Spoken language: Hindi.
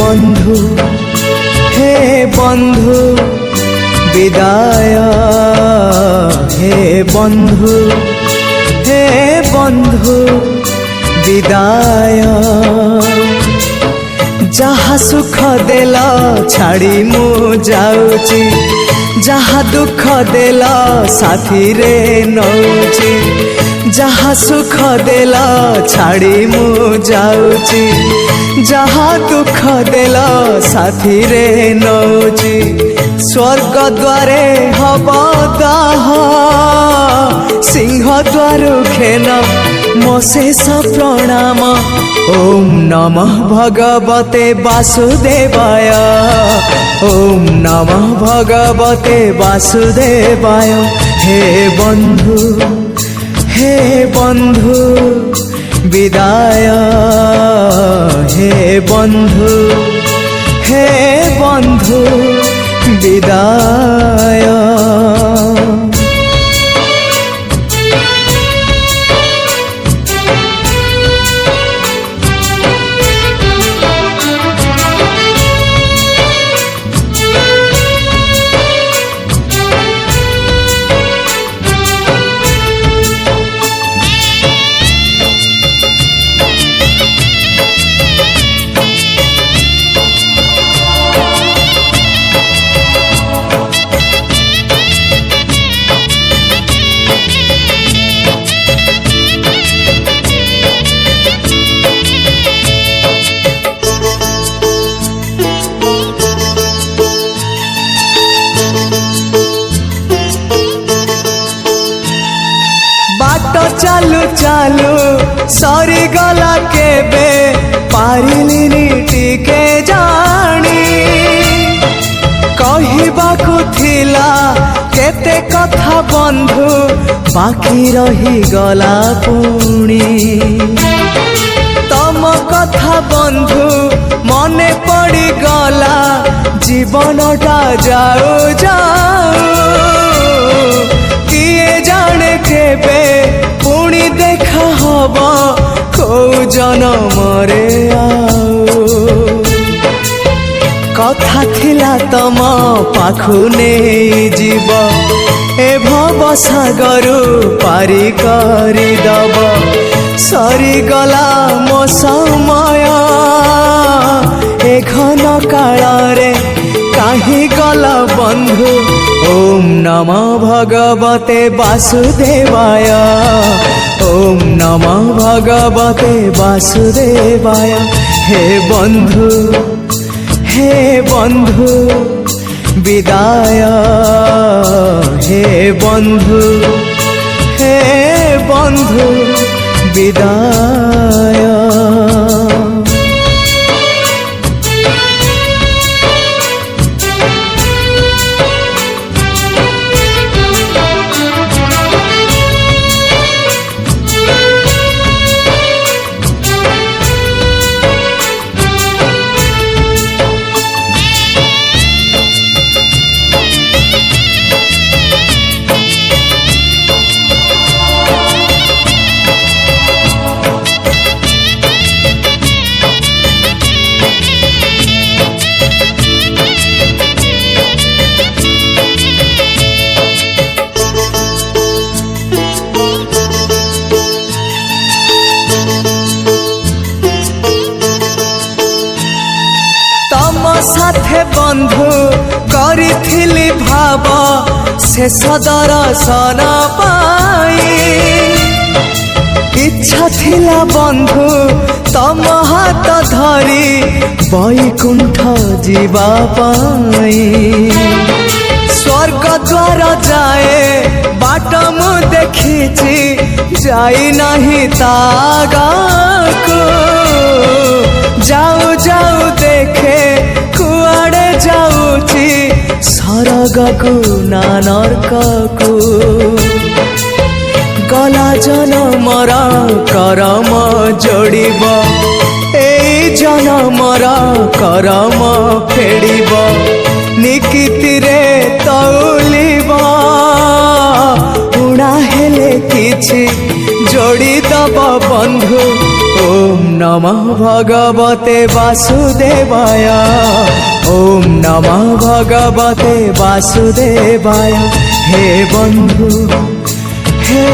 बंधु विदाय हे बंधु विदाय जहा सुख देला छाड़ी मु जाऊची जहा दुख देला साथी रे नौची जहा सुख देला छाड़ी मु जाऊची जहा दुख देला साथी रे नौची स्वर्ग द्वारे हब दाह सिंह द्वार खेन मो शेष प्रणाम ओम नमः भगवते वासुदेवाय ओम नमः भगवते वासुदेवाय हे बंधु विदाय हे बंधु विदाय चालू चालू सरी गला केबे पारिलिनी टिके जानी कहिबाकु थिला केते कथा बंधु बाकी रही गला पुणी तम कथा बंधु मने पड़ी गला जीवनटा जाऊ जाऊ किए जाने केबे पुणी देखा हब कौ जनम रे आउ कथा थिला तम पाखु नहीं जीव ए भव सागरु पारी करी दब सरी गला मो समय ए घन काल रे काहे गला बंधु ओम नमः भगवते वासुदेवाय ओम नमः भगवते वासुदेवाय हे बंधु विदाय हे बंधु विदाय साथे बंधु करिथिली भाव शेष दर्शन पाई इच्छा थिला बंधु तम हाथ धरी बैकुंठ जीवा पाई स्वर्ग द्वार जाए बाट मु देखिछि जाई नहीं तागाको जाऊ जाऊ देखे कुआड़े जाऊची सरगकु ना नरककु गला जनमर करम जोड़िब एई जनमर करम फेड़िब निकिति रे तौलिब उड़ा हेले किछि जोड़ी दब बंधु ओम नमः भगवते वासुदेवाय, ओम नमः भगवते वासुदेवाय। हे बंधु हे